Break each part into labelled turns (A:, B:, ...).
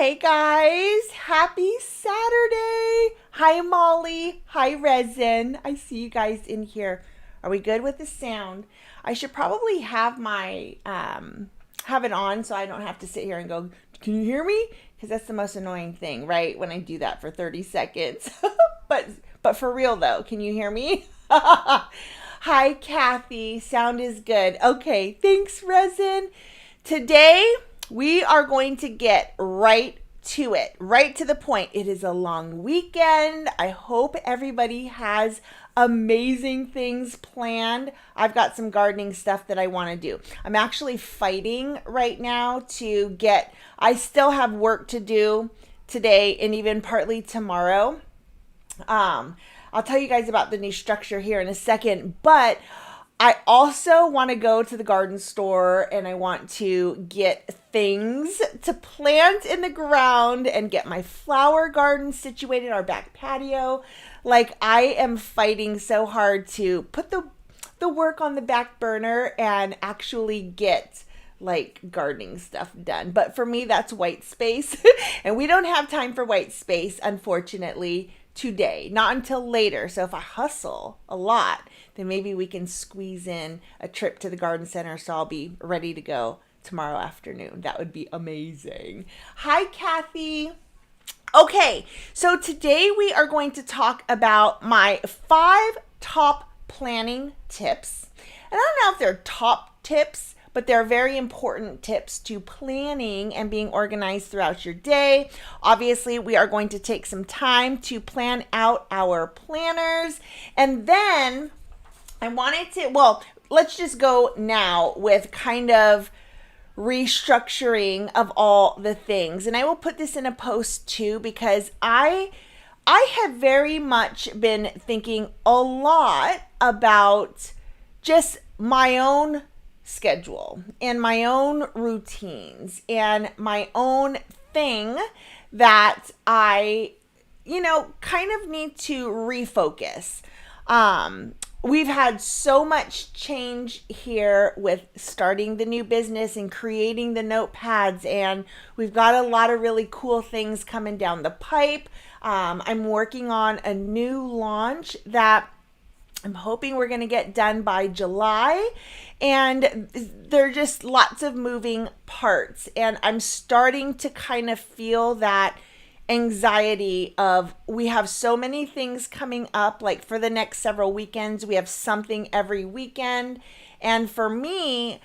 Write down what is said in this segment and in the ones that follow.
A: Hey guys, happy Saturday. Hi Molly, hi Resin. I see you guys in here. Are we good with the sound? I should probably have my have it on so I don't have to sit here and go, "Can you hear me?" Because that's the most annoying thing, right? When I do that for 30 seconds. but for real though, can you hear me? Hi Kathy, sound is good. Okay, thanks Resin. Today we are going to get right to it, right to the point. It is a long weekend. I hope everybody has amazing things planned. I've got some gardening stuff that I want to do. I'm actually fighting right now to get, I still have work to do today and even partly tomorrow. I'll tell you guys about the new structure here in a second, but I also want to go to the garden store and I want to get things to plant in the ground and get my flower garden situated, our back patio. Like I am fighting so hard to put the work on the back burner and actually get like gardening stuff done. But for me, that's white space. And we don't have time for white space, unfortunately, today, not until later. So if I hustle a lot, then maybe we can squeeze in a trip to the garden center so I'll be ready to go tomorrow afternoon. That would be amazing. Hi, Kathy. Okay, so today we are going to talk about my 5 top planning tips. And I don't know if they're top tips, but they're very important tips to planning and being organized throughout your day. Obviously, we are going to take some time to plan out our planners. And then I wanted to, well, let's just go now with kind of restructuring of all the things. And I will put this in a post too, because I have very much been thinking a lot about just my own schedule and my own routines and my own thing that I, kind of need to refocus. We've had so much change here with starting the new business and creating the notepads, and we've got a lot of really cool things coming down the pipe. I'm working on a new launch that I'm hoping we're going to get done by July, and there are just lots of moving parts, and I'm starting to kind of feel that anxiety of we have so many things coming up, like for the next several weekends, we have something every weekend, and for me,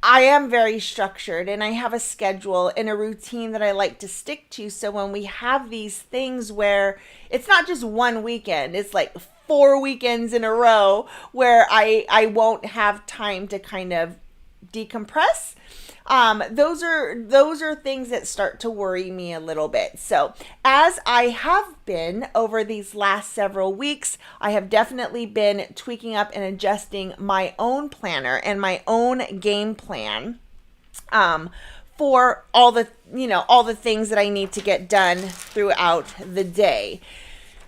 A: I am very structured and I have a schedule and a routine that I like to stick to. So when we have these things where it's not just one weekend, it's like 4 weekends in a row where I won't have time to kind of decompress. Those are things that start to worry me a little bit. So as I have been over these last several weeks, I have definitely been tweaking up and adjusting my own planner and my own game plan, for all the things that I need to get done throughout the day.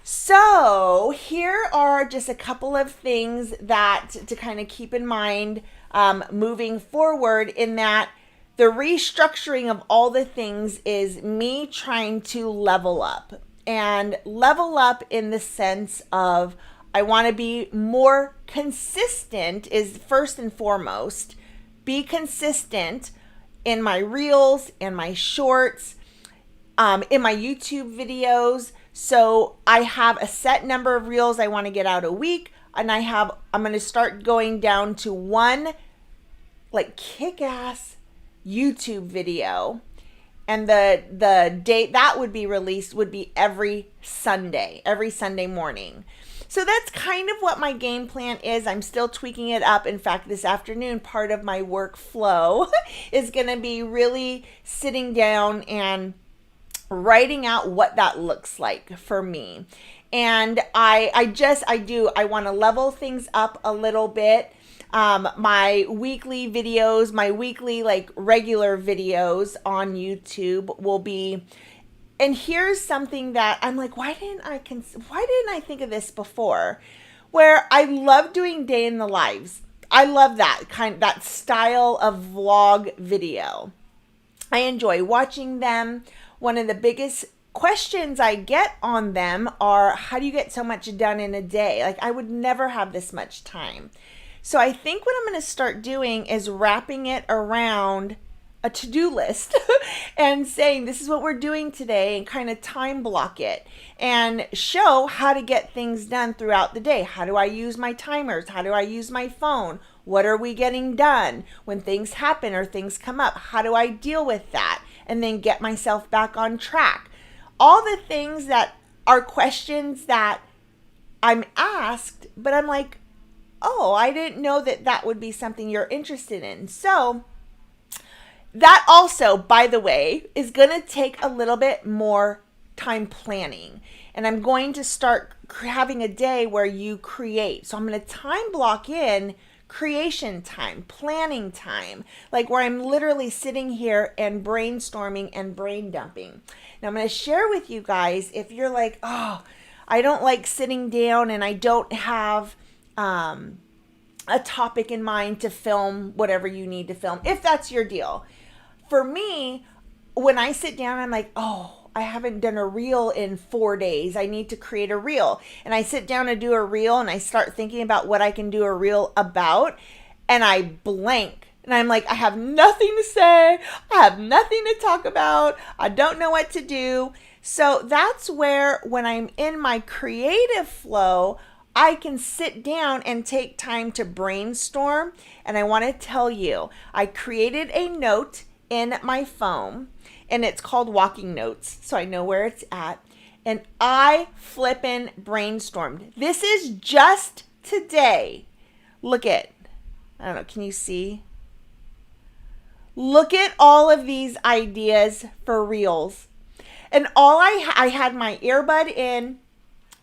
A: So here are just a couple of things that to kind of keep in mind, moving forward, in that the restructuring of all the things is me trying to level up, and level up in the sense of I want to be more consistent is first and foremost. Be consistent in my reels, in my shorts, in my YouTube videos. So I have a set number of reels I want to get out a week, and I'm going to start going down to one like kick-ass YouTube video, and the date that would be released would be every Sunday morning. So that's kind of what my game plan is. I'm still tweaking it up. In fact, this afternoon, part of my workflow is going to be really sitting down and writing out what that looks like for me. And I want to level things up a little bit. My weekly videos, my weekly like regular videos on YouTube will be, and here's something that I'm like, why didn't I think of this before? Where I love doing day in the lives. I love that style of vlog video. I enjoy watching them, one of the biggest questions I get on them are, how do you get so much done in a day? Like, I would never have this much time. So I think what I'm going to start doing is wrapping it around a to-do list and saying, this is what we're doing today, and kind of time block it and show how to get things done throughout the day. How do I use my timers? How do I use my phone? What are we getting done? When things happen or things come up, how do I deal with that? And then get myself back on track. All the things that are questions that I'm asked, but I'm like, oh, I didn't know that that would be something you're interested in. So that also, by the way, is going to take a little bit more time planning. And I'm going to start having a day where you create. So I'm going to time block in creation time, planning time, like where I'm literally sitting here and brainstorming and brain dumping. Now I'm going to share with you guys, if you're like, oh, I don't like sitting down and I don't have a topic in mind to film whatever you need to film, if that's your deal. For me, when I sit down, I'm like, oh, I haven't done a reel in 4 days. I need to create a reel. And I sit down and do a reel and I start thinking about what I can do a reel about, and I blank. And I'm like, I have nothing to say. I have nothing to talk about. I don't know what to do. So that's where, when I'm in my creative flow, I can sit down and take time to brainstorm. And I want to tell you, I created a note in my phone, and it's called Walking Notes, so I know where it's at. And I flippin' brainstormed. This is just today. Look at, I don't know, can you see? Look at all of these ideas for reels. And all I had my earbud in,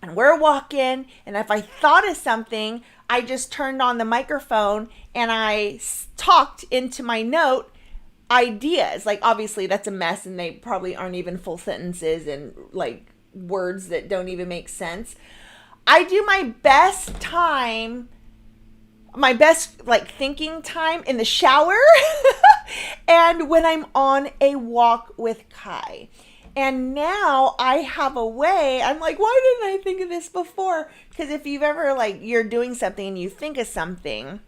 A: and we're walking, and if I thought of something, I just turned on the microphone and I talked into my note ideas. Like, obviously that's a mess and they probably aren't even full sentences and like words that don't even make sense. I do my best time, my best like thinking time in the shower and when I'm on a walk with Kai. And now I have a way, I'm like, why didn't I think of this before? Because if you've ever, like, you're doing something and you think of something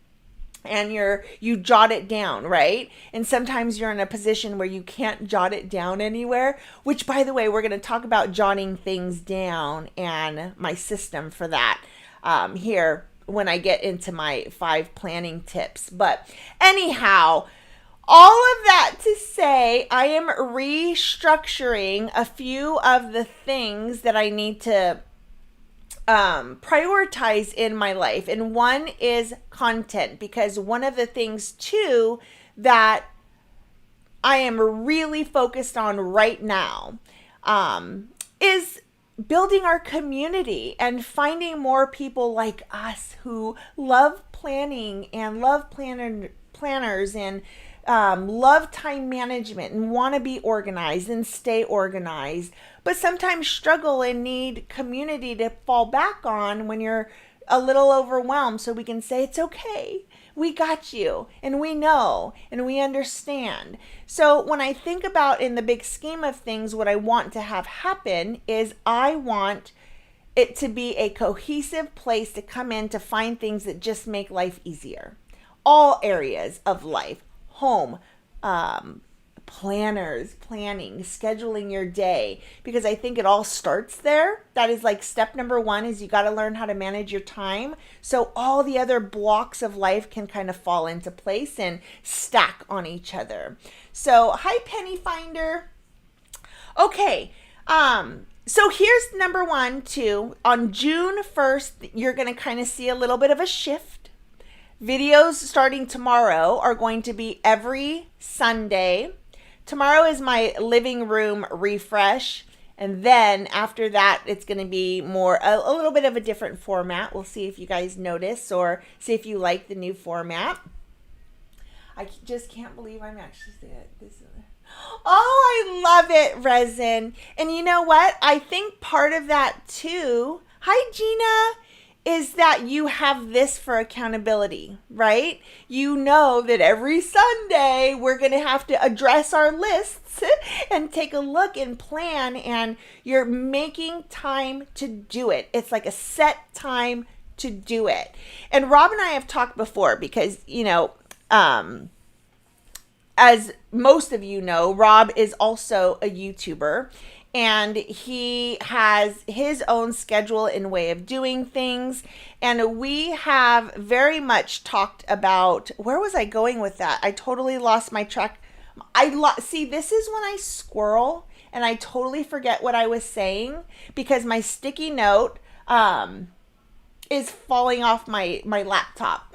A: and you jot it down, right? And sometimes you're in a position where you can't jot it down anywhere, which, by the way, we're going to talk about jotting things down and my system for that here when I get into my 5 planning tips. But anyhow, all of that to say, I am restructuring a few of the things that I need to prioritize in my life. And one is content, because one of the things too that I am really focused on right now is building our community and finding more people like us who love planning and love planners and love time management and want to be organized and stay organized, but sometimes struggle and need community to fall back on when you're a little overwhelmed, so we can say, it's okay, we got you, and we know, and we understand. So when I think about, in the big scheme of things, what I want to have happen is I want it to be a cohesive place to come in to find things that just make life easier. All areas of life. Home, planners, planning, scheduling your day, because I think it all starts there. That is like step number 1, is you got to learn how to manage your time, so all the other blocks of life can kind of fall into place and stack on each other. So hi, Penny Finder. Okay, so here's number 1 too. On June 1st, you're going to kind of see a little bit of a shift. Videos starting tomorrow are going to be every Sunday. Tomorrow is my living room refresh. And then after that, it's going to be more, a little bit of a different format. We'll see if you guys notice or see if you like the new format. I just can't believe I'm actually saying this. Oh, I love it, Resin. And you know what? I think part of that too, hi Gina, is that you have this for accountability, right? You know that every Sunday we're going to have to address our lists and take a look and plan, and you're making time to do it. It's like a set time to do it. And Rob and I have talked before because, as most of you know, Rob is also a YouTuber, and he has his own schedule and way of doing things. And we have very much talked about, where was I going with that? I totally lost my track. See, this is when I squirrel and I totally forget what I was saying because my sticky note is falling off my laptop.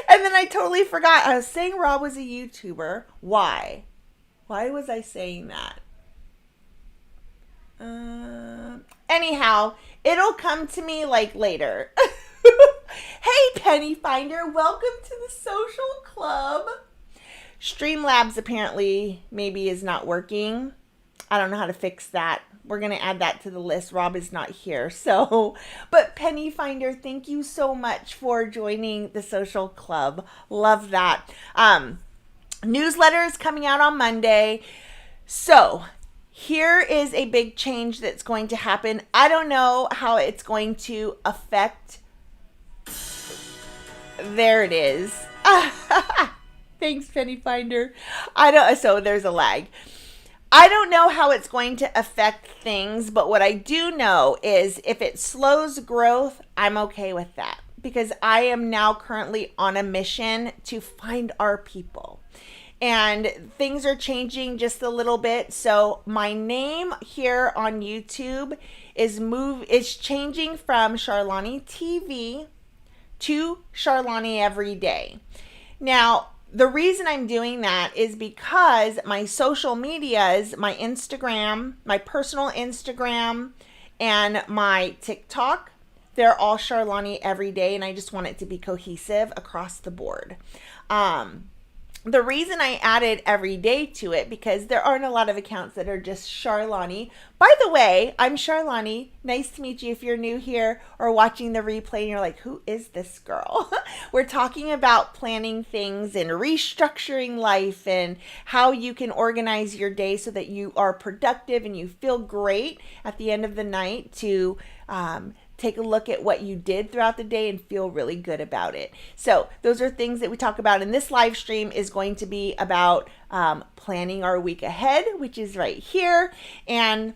A: And then I totally forgot. I was saying Rob was a YouTuber. Why? Why was I saying that? Anyhow, it'll come to me like later. Hey, Penny Finder, welcome to the social club. Streamlabs apparently maybe is not working. I don't know how to fix that. We're going to add that to the list. Rob is not here. But Penny Finder, thank you so much for joining the social club. Love that. Newsletter is coming out on Monday. So here is a big change that's going to happen. I don't know how it's going to affect. There it is. Thanks, Penny Finder. So there's a lag. I don't know how it's going to affect things, but what I do know is if it slows growth, I'm okay with that because I am now currently on a mission to find our people. And things are changing just a little bit. So my name here on YouTube is changing from Charlani TV to Charlani Everyday. Now, the reason I'm doing that is because my social medias, my Instagram, my personal Instagram, and my TikTok, they're all Charlani Everyday, and I just want it to be cohesive across the board. The reason I added everyday to it, because there aren't a lot of accounts that are just Charlani. By the way, I'm Charlani. Nice to meet you if you're new here or watching the replay and you're like, who is this girl? We're talking about planning things and restructuring life and how you can organize your day so that you are productive and you feel great at the end of the night to take a look at what you did throughout the day and feel really good about it. So those are things that we talk about. And this live stream is going to be about planning our week ahead, which is right here, and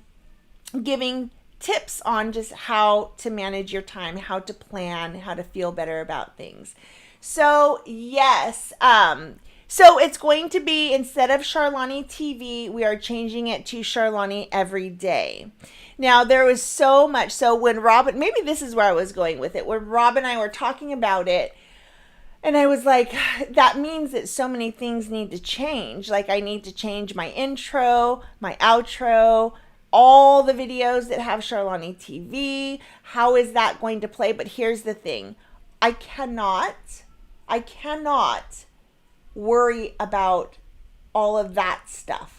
A: giving tips on just how to manage your time, how to plan, how to feel better about things. So yes, so it's going to be, instead of Charlani TV, we are changing it to Charlani Everyday. Now, there was so much. So when maybe this is where I was going with it, when Rob and I were talking about it, and I was like, that means that so many things need to change. Like I need to change my intro, my outro, all the videos that have Charlani TV. How is that going to play? But here's the thing. I cannot worry about all of that stuff.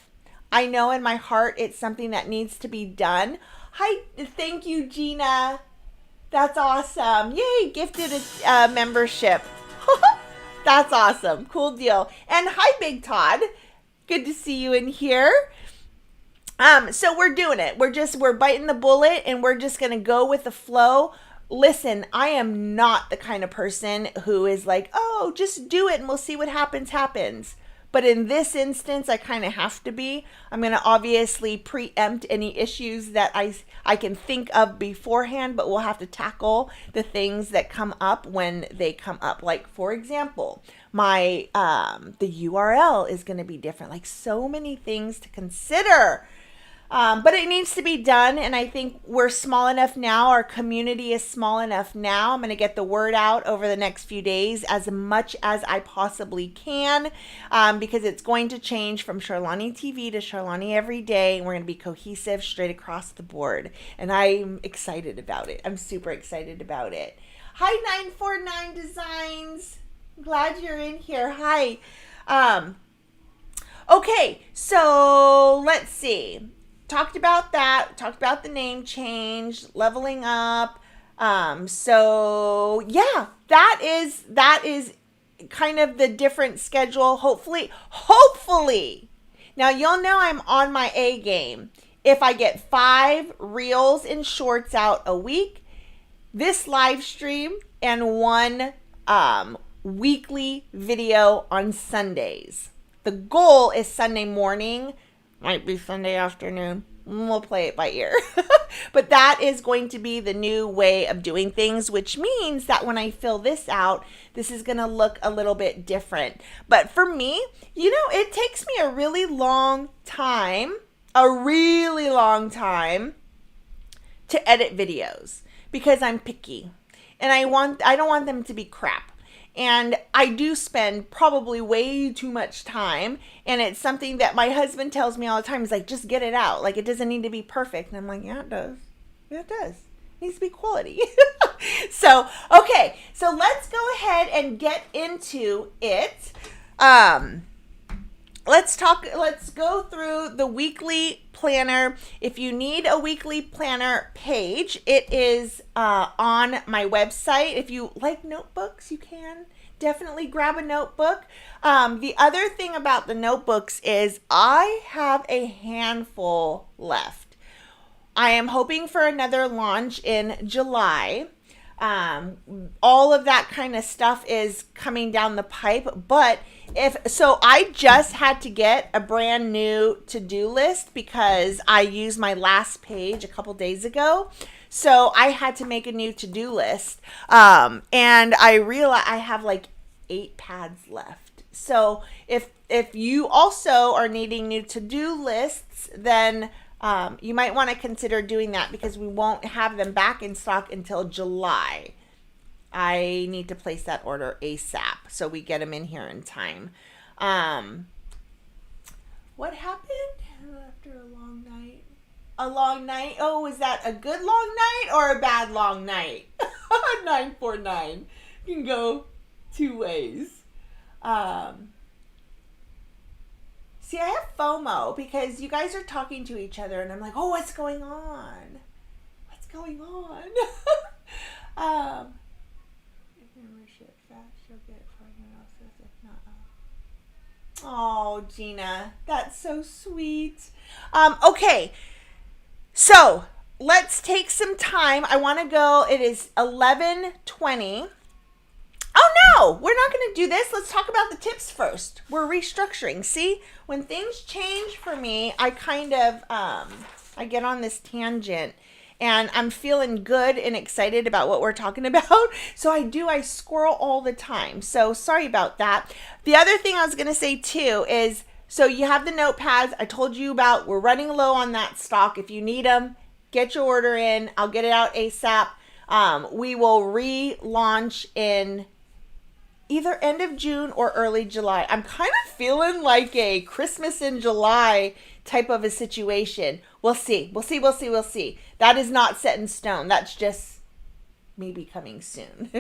A: I know in my heart it's something that needs to be done. Hi, thank you, Gina. That's awesome. Yay, gifted a membership. That's awesome. Cool deal. And hi, Big Todd. Good to see you in here. So we're doing it. We're biting the bullet and we're just going to go with the flow. Listen, I am not the kind of person who is like, oh, just do it and we'll see what happens. But in this instance, I kind of have to be. I'm going to obviously preempt any issues that I can think of beforehand, but we'll have to tackle the things that come up when they come up. Like, for example, the URL is going to be different. Like, so many things to consider. But it needs to be done, and I think we're small enough now. Our community is small enough now. I'm going to get the word out over the next few days as much as I possibly can, because it's going to change from Charlani TV to Charlani Everyday, and we're going to be cohesive straight across the board, and I'm excited about it. I'm super excited about it. Hi, 949 Designs. Glad you're in here. Hi. Okay, so let's see. Talked about that, talked about the name change, leveling up. So yeah, that is kind of the different schedule. Hopefully. Now you'll know I'm on my A game. If I get 5 reels and shorts out a week, this live stream, and 1 weekly video on Sundays. The goal is Sunday morning, might be Sunday afternoon. We'll play it by ear. But that is going to be the new way of doing things, which means that when I fill this out, this is going to look a little bit different. But for me, it takes me a really long time to edit videos because I'm picky and I don't want them to be crap. And I do spend probably way too much time. And it's something that my husband tells me all the time. He's like, just get it out. Like, it doesn't need to be perfect. And I'm like, yeah, it does. Yeah, it does. It needs to be quality. So, okay. So let's go ahead and get into it. Let's go through the weekly planner. If you need a weekly planner page, it is on my website. If you like notebooks, you can definitely grab a notebook. The other thing about the notebooks is I have a handful left. I am hoping for another launch in July. All of that kind of stuff is coming down the pipe, but I just had to get a brand new to-do list because I used my last page a couple days ago. So I had to make a new to-do list. And I realized I have like 8 pads left. So if you also are needing new to-do lists, then you might want to consider doing that because we won't have them back in stock until July. I need to place that order ASAP so we get them in here in time. What happened after a long night? A long night? Oh, is that a good long night or a bad long night? 949 can go 2 ways. See, I have FOMO because you guys are talking to each other and I'm like, oh, what's going on? What's going on? If membership fast, you'll get $500 if not. Oh, Gina, that's so sweet. Okay, so let's take some time. I want to go. It is 11:20. Oh no, we're not going to do this. Let's talk about the tips first. We're restructuring. See, when things change for me, I kind of, I get on this tangent and I'm feeling good and excited about what we're talking about. So I squirrel all the time. So sorry about that. The other thing I was going to say too is, so you have the notepads I told you about. We're running low on that stock. If you need them, get your order in. I'll get it out ASAP. We will relaunch in either end of June or early July. I'm kind of feeling like a Christmas in July type of a situation. We'll see. That is not set in stone. That's just maybe coming soon.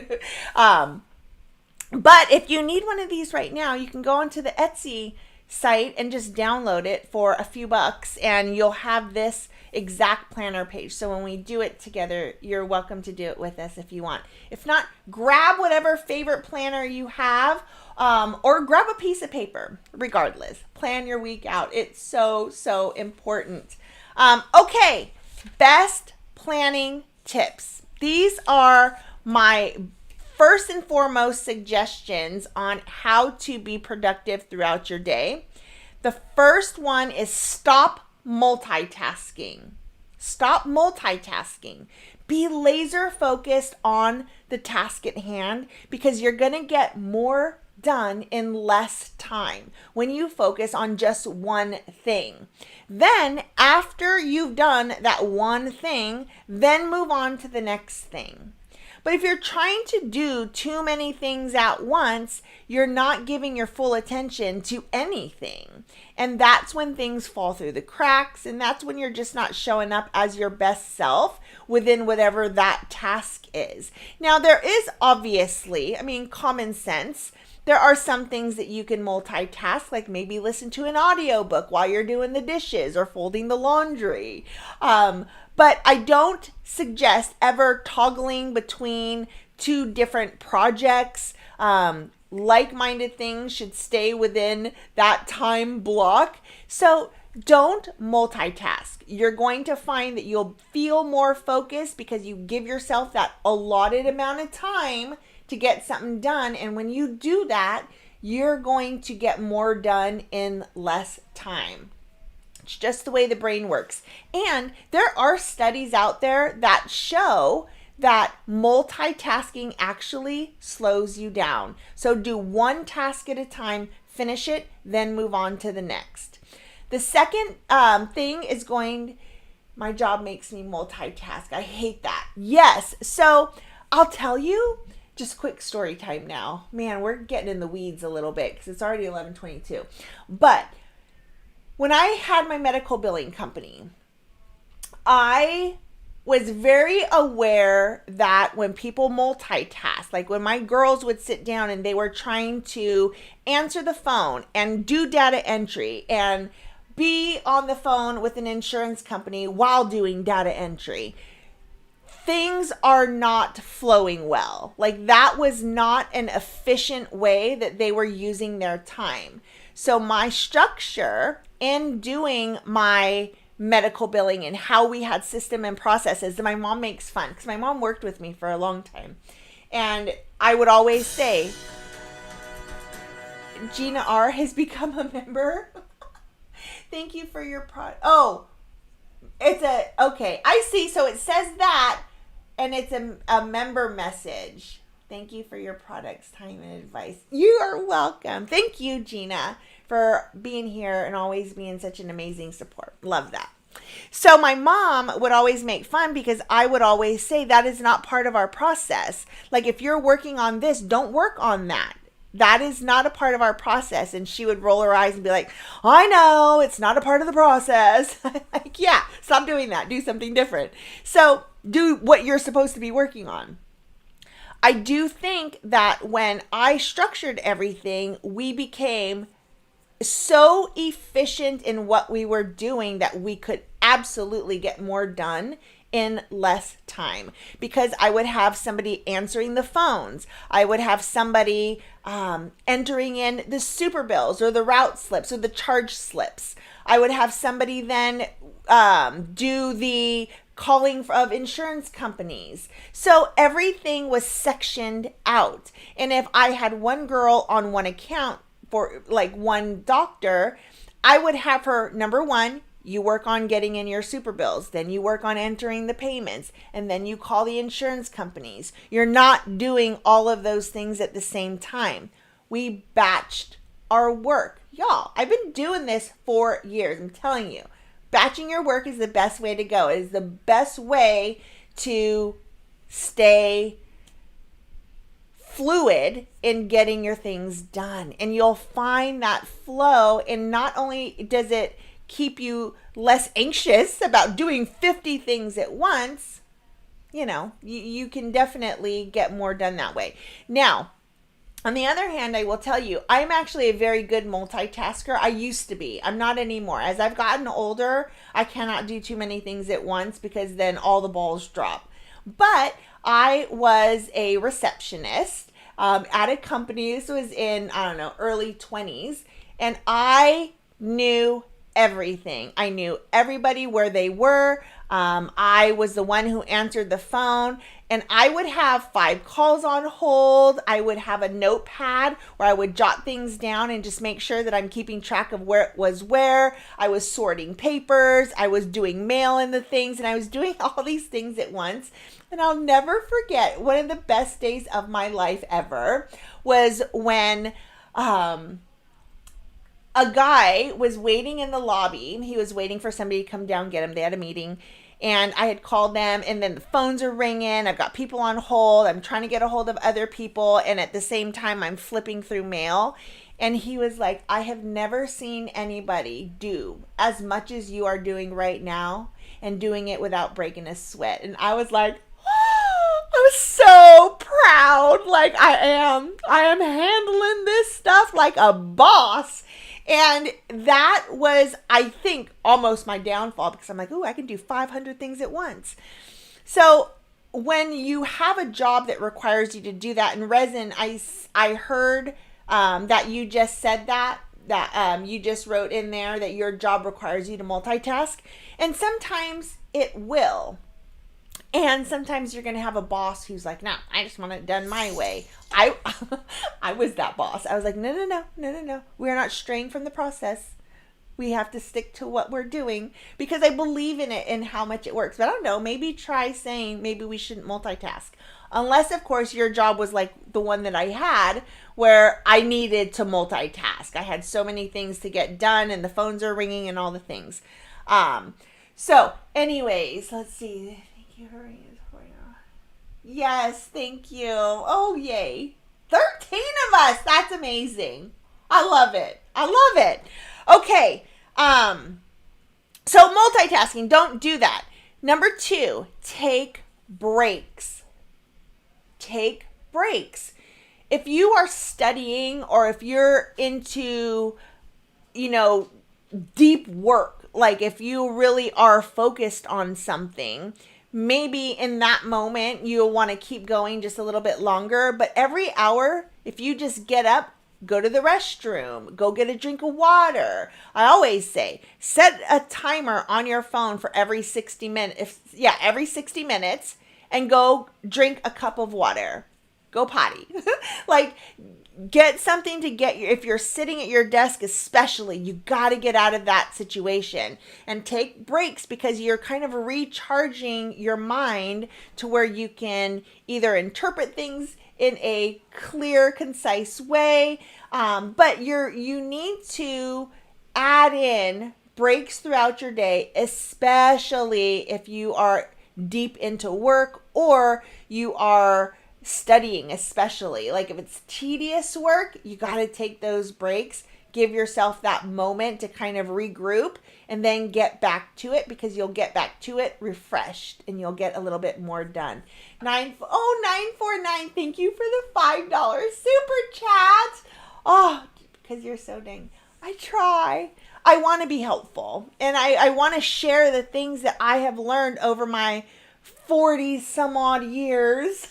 A: But if you need one of these right now, you can go onto the Etsy site and just download it for a few bucks and you'll have this exact planner page. So when we do it together, you're welcome to do it with us if you want. If not, grab whatever favorite planner you have, or grab a piece of paper. Regardless, plan your week out. It's so important. Okay, best planning tips. These are my first and foremost suggestions on how to be productive throughout your day. The first one is stop multitasking. Stop multitasking. Be laser focused on the task at hand because you're going to get more done in less time when you focus on just one thing. Then after you've done that one thing, then move on to the next thing. But if you're trying to do too many things at once, you're not giving your full attention to anything. And that's when things fall through the cracks. And that's when you're just not showing up as your best self within whatever that task is. Now, there is obviously, common sense There are some things that you can multitask, like maybe listen to an audiobook while you're doing the dishes or folding the laundry. But I don't suggest ever toggling between two different projects. Like-minded things should stay within that time block. So don't multitask. You're going to find that you'll feel more focused because you give yourself that allotted amount of time to get something done. And when you do that, you're going to get more done in less time. It's just the way the brain works. And there are studies out there that show that multitasking actually slows you down. So do one task at a time, finish it, then move on to the next. The second thing is my job makes me multitask. I hate that. Yes. So I'll tell you, just quick story time now. Man, we're getting in the weeds a little bit because it's already 11:22. But when I had my medical billing company, I was very aware that when people multitask, like when my girls would sit down and they were trying to answer the phone and do data entry and be on the phone with an insurance company while doing data entry, things are not flowing well. Like that was not an efficient way that they were using their time. So my structure in doing my medical billing and how we had system and processes, and my mom makes fun because my mom worked with me for a long time. And I would always say, Gina R has become a member. Thank you for your Oh, okay. I see. So it says that, and it's a member message. Thank you for your products, time, and advice. You are welcome. Thank you, Gina, for being here and always being such an amazing support. Love that. So my mom would always make fun because I would always say that is not part of our process. Like if you're working on this, don't work on that. That is not a part of our process. And she would roll her eyes and be like, I know it's not a part of the process. Like, yeah, stop doing that. Do something different. So do what you're supposed to be working on. I do think that when I structured everything, we became so efficient in what we were doing that we could absolutely get more done in less time, because I would have somebody answering the phones. I would have somebody entering in the super bills or the route slips or the charge slips. I would have somebody then do the calling of insurance companies. So everything was sectioned out. And if I had one girl on one account for like one doctor, I would have her, number one, you work on getting in your super bills, then you work on entering the payments, and then you call the insurance companies. You're not doing all of those things at the same time. We batched our work. Y'all, I've been doing this for years. I'm telling you, batching your work is the best way to go. It is the best way to stay fluid in getting your things done. And you'll find that flow, and not only does it keep you less anxious about doing 50 things at once, you can definitely get more done that way. Now, on the other hand, I will tell you, I'm actually a very good multitasker. I used to be. I'm not anymore. As I've gotten older, I cannot do too many things at once because then all the balls drop. But I was a receptionist at a company. This was in, early 20s. And I knew everything. I knew everybody where they were. I was the one who answered the phone, and I would have 5 calls on hold. I would have a notepad where I would jot things down and just make sure that I'm keeping track of where it was where. I was sorting papers. I was doing mail in the things, and I was doing all these things at once. And I'll never forget, one of the best days of my life ever was when a guy was waiting in the lobby. He was waiting for somebody to come down, get him. They had a meeting, and I had called them, and then the phones are ringing. I've got people on hold. I'm trying to get a hold of other people, and at the same time, I'm flipping through mail. And he was like, I have never seen anybody do as much as you are doing right now, and doing it without breaking a sweat. And I was like, I was so proud. proud. Like I am handling this stuff like a boss. And that was, I think, almost my downfall, because I'm like, ooh, I can do 500 things at once. So when you have a job that requires you to do that, and Resin, I heard that you just said that you just wrote in there that your job requires you to multitask. And sometimes it will. And sometimes you're going to have a boss who's like, no, I just want it done my way. I was that boss. I was like, no. We are not straying from the process. We have to stick to what we're doing because I believe in it and how much it works. But I don't know, maybe try saying maybe we shouldn't multitask. Unless, of course, your job was like the one that I had where I needed to multitask. I had so many things to get done and the phones are ringing and all the things. So anyways, let's see. Yes, thank you. Oh, yay. 13 of us. That's amazing. I love it. Okay. So multitasking, don't do that. Number 2, take breaks. Take breaks. If you are studying or if you're into, deep work, like if you really are focused on something, maybe in that moment you'll want to keep going just a little bit longer. But every hour, if you just get up, go to the restroom, go get a drink of water. I always say, set a timer on your phone for every 60 minutes. Every 60 minutes, and go drink a cup of water. Go potty. Like, get something to get you. If you're sitting at your desk, especially, you got to get out of that situation and take breaks, because you're kind of recharging your mind to where you can either interpret things in a clear, concise way. But you need to add in breaks throughout your day, especially if you are deep into work or you are studying, especially. Like if it's tedious work, you got to take those breaks. Give yourself that moment to kind of regroup and then get back to it, because you'll get back to it refreshed and you'll get a little bit more done. 949, thank you for the $5 super chat. Oh, because you're so dang. I try. I want to be helpful, and I want to share the things that I have learned over my 40 some odd years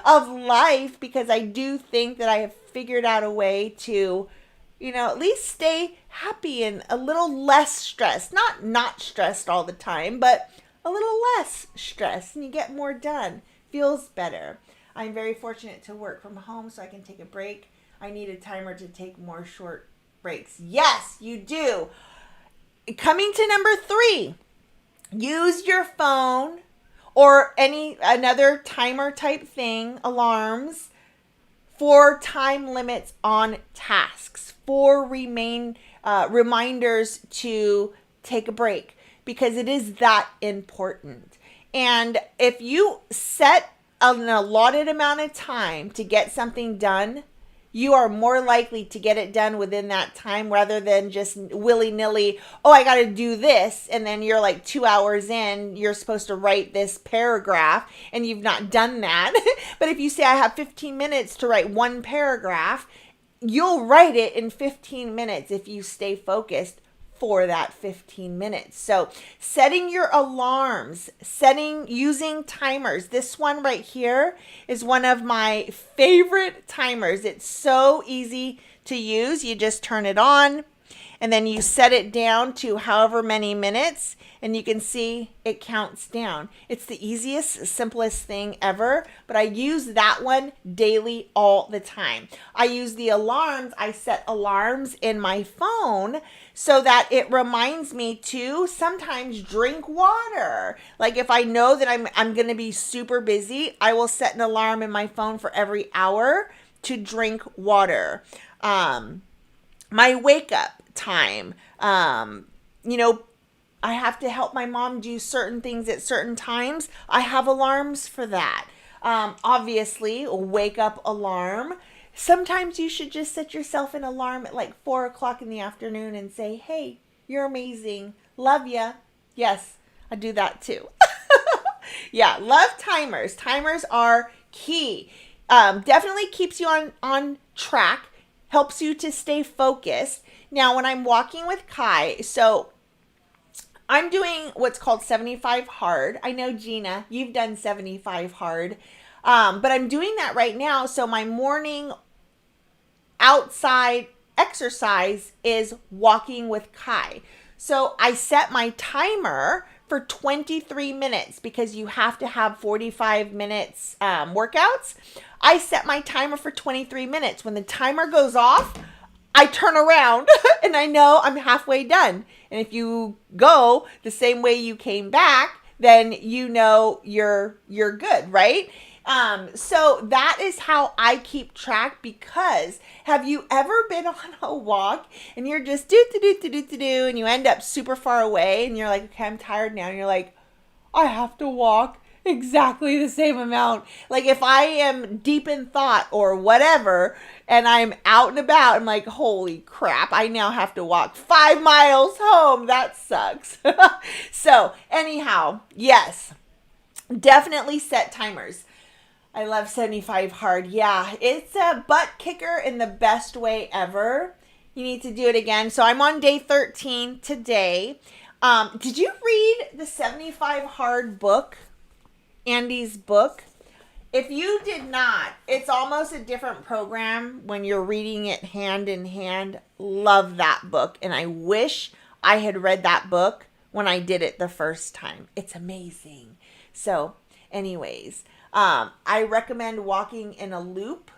A: of life, because I do think that I have figured out a way to, at least stay happy and a little less stressed. Not stressed all the time, but a little less stressed, and you get more done. Feels better. I'm very fortunate to work from home so I can take a break. I need a timer to take more short breaks. Yes, you do. Coming to number 3, use your phone or another timer type thing, alarms, for time limits on tasks, for reminders to take a break, because it is that important. And if you set an allotted amount of time to get something done, you are more likely to get it done within that time, rather than just willy-nilly, I got to do this. And then you're like 2 hours in, you're supposed to write this paragraph and you've not done that. But if you say, I have 15 minutes to write one paragraph, you'll write it in 15 minutes if you stay focused for that 15 minutes. So setting your alarms, using timers. This one right here is one of my favorite timers. It's so easy to use. You just turn it on and then you set it down to however many minutes, and you can see it counts down. It's the easiest, simplest thing ever, but I use that one daily all the time. I use the alarms. I set alarms in my phone so that it reminds me to sometimes drink water. Like if I know that I'm going to be super busy, I will set an alarm in my phone for every hour to drink water. My wake up time, I have to help my mom do certain things at certain times. I have alarms for that. Obviously, a wake up alarm. Sometimes you should just set yourself an alarm at like 4 o'clock in the afternoon and say, hey, you're amazing. Love ya. Yes, I do that too. Yeah, love timers. Timers are key. Definitely keeps you on track, helps you to stay focused. Now, when I'm walking with Kai, so I'm doing what's called 75 hard. I know, Gina, you've done 75 hard. But I'm doing that right now. So my morning outside exercise is walking with Kai. So I set my timer for 23 minutes because you have to have 45 minutes workouts. I set my timer for 23 minutes. When the timer goes off, I turn around and I know I'm halfway done. And if you go the same way you came back, then you know you're good, right? So that is how I keep track, because have you ever been on a walk and you're just do and you end up super far away and you're like, okay, I'm tired now. And you're like, I have to walk exactly the same amount. Like if I am deep in thought or whatever and I'm out and about, I'm like, holy crap, I now have to walk 5 miles home. That sucks. So anyhow, yes, definitely set timers. I love 75 hard. Yeah, it's a butt kicker in the best way ever. You need to do it again. So I'm on day 13 today. Did you read the 75 hard book? Andy's book? If you did not, it's almost a different program when you're reading it hand in hand. Love that book. And I wish I had read that book when I did it the first time. It's amazing. So anyways, I recommend walking in a loop.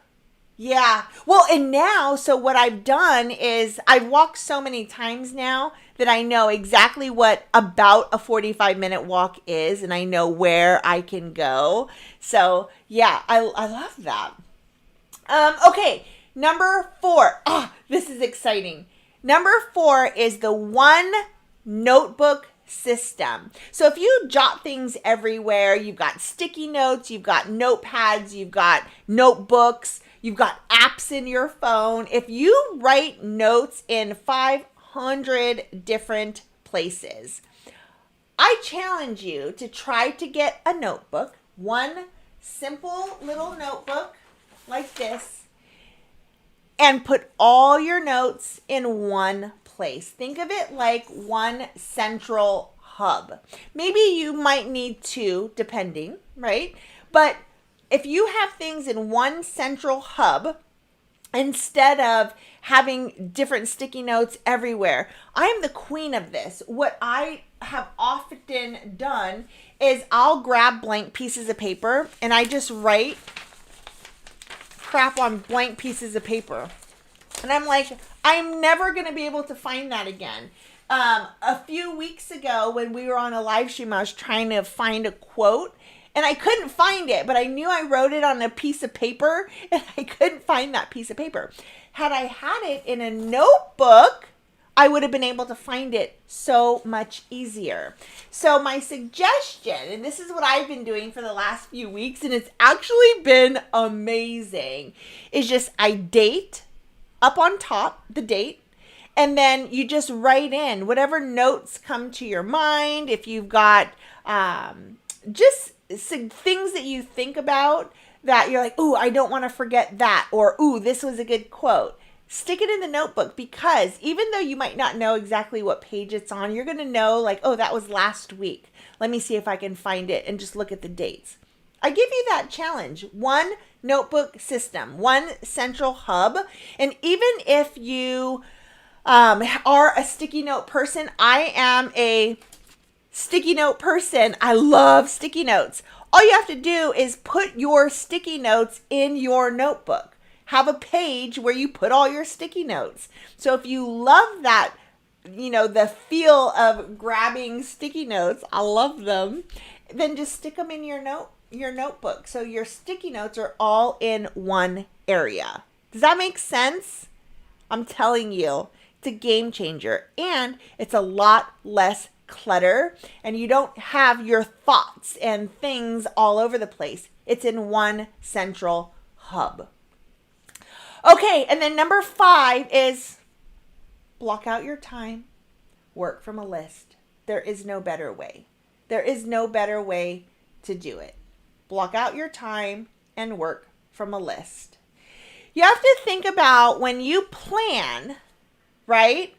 A: Yeah. Well, and now, so what I've done is I've walked so many times now that I know exactly what about a 45-minute walk is, and I know where I can go. So yeah, I love that. Okay. Number 4. This is exciting. Number 4 is the one notebook system. So if you jot things everywhere, you've got sticky notes, you've got notepads, you've got notebooks, you've got apps in your phone. If you write notes in 500 different places, I challenge you to try to get a notebook, one simple little notebook like this, and put all your notes in one place. Think of it like one central hub. Maybe you might need 2, depending, right? But if you have things in one central hub, instead of having different sticky notes everywhere, I am the queen of this. What I have often done is I'll grab blank pieces of paper and I just write crap on blank pieces of paper. And I'm like, I'm never going to be able to find that again. A few weeks ago when we were on a live stream, I was trying to find a quote and I couldn't find it, but I knew I wrote it on a piece of paper and I couldn't find that piece of paper. Had I had it in a notebook, I would have been able to find it so much easier. So my suggestion, and this is what I've been doing for the last few weeks, and it's actually been amazing, is just I date up on top, the date, and then you just write in whatever notes come to your mind. If you've got just things that you think about that you're like, ooh, I don't want to forget that, or ooh, this was a good quote. Stick it in the notebook, because even though you might not know exactly what page it's on, you're going to know like, oh, that was last week. Let me see if I can find it and just look at the dates. I give you that challenge. One notebook system, one central hub. And even if you are a sticky note person, I am a sticky note person. I love sticky notes. All you have to do is put your sticky notes in your notebook. Have a page where you put all your sticky notes. So if you love that, you know, the feel of grabbing sticky notes, I love them, then just stick them in your notebook. So your sticky notes are all in one area. Does that make sense? I'm telling you, it's a game changer, and it's a lot less clutter, and you don't have your thoughts and things all over the place. It's in one central hub. Okay, and then number 5 is block out your time, work from a list. There is no better way. There is no better way to do it. Block out your time and work from a list. You have to think about when you plan, right?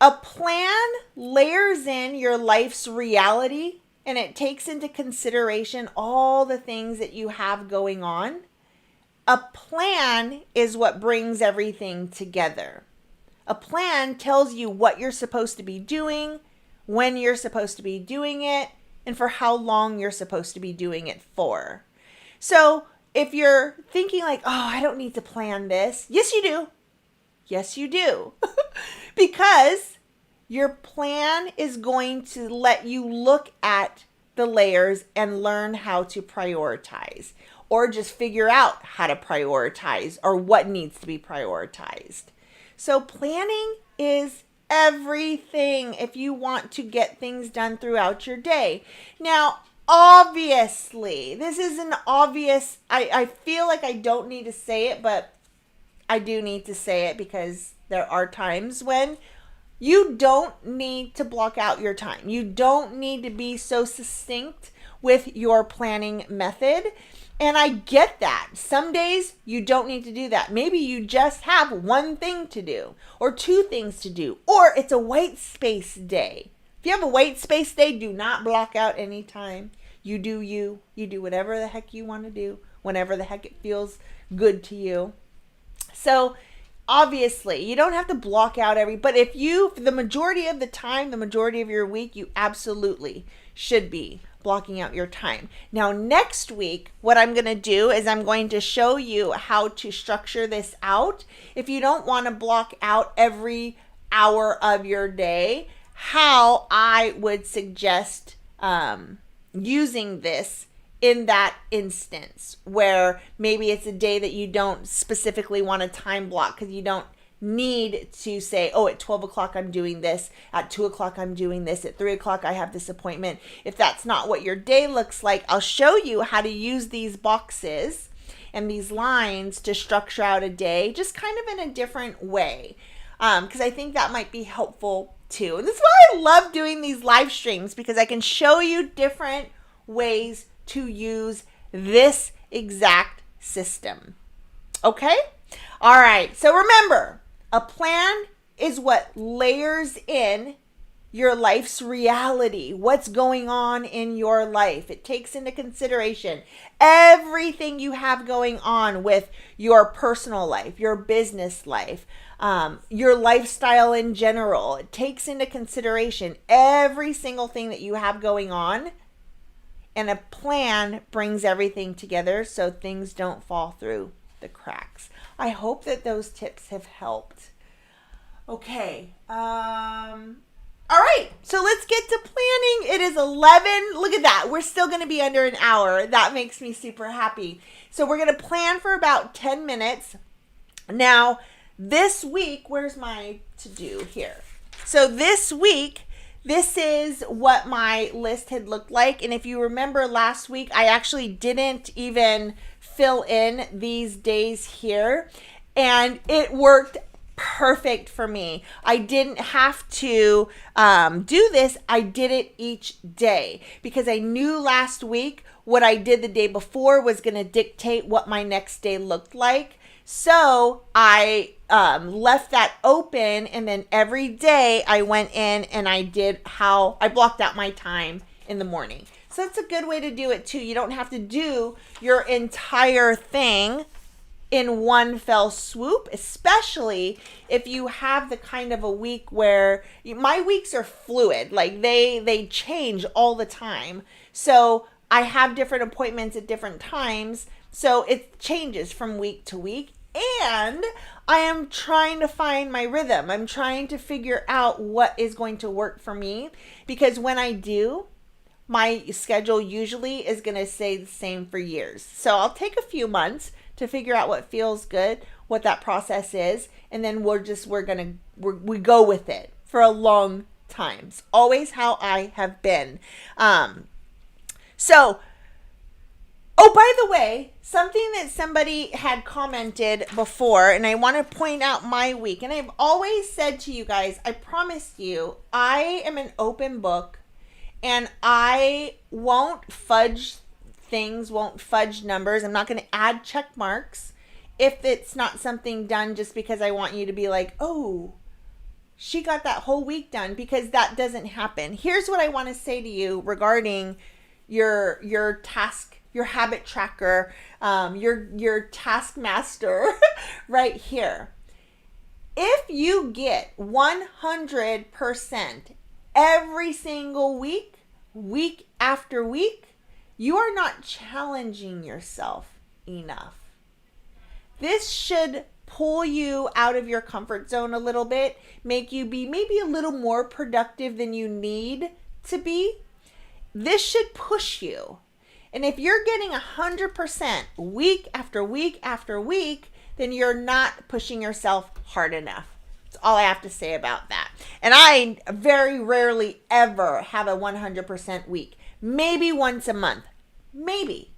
A: A plan layers in your life's reality, and it takes into consideration all the things that you have going on. A plan is what brings everything together. A plan tells you what you're supposed to be doing, when you're supposed to be doing it, and for how long you're supposed to be doing it for. So if you're thinking like, oh, I don't need to plan this. Yes, you do. Yes, you do. Because your plan is going to let you look at the layers and learn how to prioritize, or just figure out how to prioritize or what needs to be prioritized. So planning is everything if you want to get things done throughout your day. Now, obviously, this is an obvious, I feel like I don't need to say it, but I do need to say it because there are times when you don't need to block out your time. You don't need to be so succinct with your planning method. And I get that. Some days you don't need to do that. Maybe you just have one thing to do or two things to do, or it's a white space day. If you have a white space day, do not block out any time. You do you. You do whatever the heck you want to do, whenever the heck it feels good to you. So obviously, you don't have to block out but if the majority of the time, the majority of your week, you absolutely should be blocking out your time. Now, next week, what I'm going to do is I'm going to show you how to structure this out. If you don't want to block out every hour of your day, how I would suggest using this in that instance, where maybe it's a day that you don't specifically want to time block because you don't need to say, oh, at 12 o'clock I'm doing this, at 2 o'clock I'm doing this, at 3 o'clock I have this appointment. If that's not what your day looks like, I'll show you how to use these boxes and these lines to structure out a day, just kind of in a different way, because I think that might be helpful too. And this is why I love doing these live streams, because I can show you different ways to use this exact system. Okay? All right. So remember, a plan is what layers in your life's reality, what's going on in your life. It takes into consideration everything you have going on with your personal life, your business life, your lifestyle in general. It takes into consideration every single thing that you have going on. And a plan brings everything together so things don't fall through the cracks. I hope that those tips have helped. Okay. All right. So let's get to planning. It is 11. Look at that. We're still going to be under an hour. That makes me super happy. So we're going to plan for about 10 minutes. Now, this week, where's my to-do here? So this week, this is what my list had looked like. And if you remember last week, I actually didn't even fill in these days here. And it worked perfect for me. I didn't have to do this. I did it each day because I knew last week what I did the day before was going to dictate what my next day looked like. So I left that open, and then every day I went in and I blocked out my time in the morning. So that's a good way to do it too. You don't have to do your entire thing in one fell swoop, especially if you have the kind of a week where my weeks are fluid, like they change all the time. So I have different appointments at different times. So it changes from week to week. And I am trying to find my rhythm. I'm trying to figure out what is going to work for me, because when I do, my schedule usually is going to stay the same for years. So I'll take a few months to figure out what feels good, what that process is, and then we go with it for a long time. It's always how I have been. Oh, by the way, something that somebody had commented before, and I want to point out my week, and I've always said to you guys, I promise you, I am an open book, and I won't fudge things, won't fudge numbers. I'm not going to add check marks if it's not something done just because I want you to be like, oh, she got that whole week done, because that doesn't happen. Here's what I want to say to you regarding your task, your habit tracker, your taskmaster right here. If you get 100% every single week, week after week, you are not challenging yourself enough. This should pull you out of your comfort zone a little bit, make you be maybe a little more productive than you need to be. This should push you. And if you're getting 100% week after week after week, then you're not pushing yourself hard enough. That's all I have to say about that. And I very rarely ever have a 100% week. Maybe once a month. Maybe.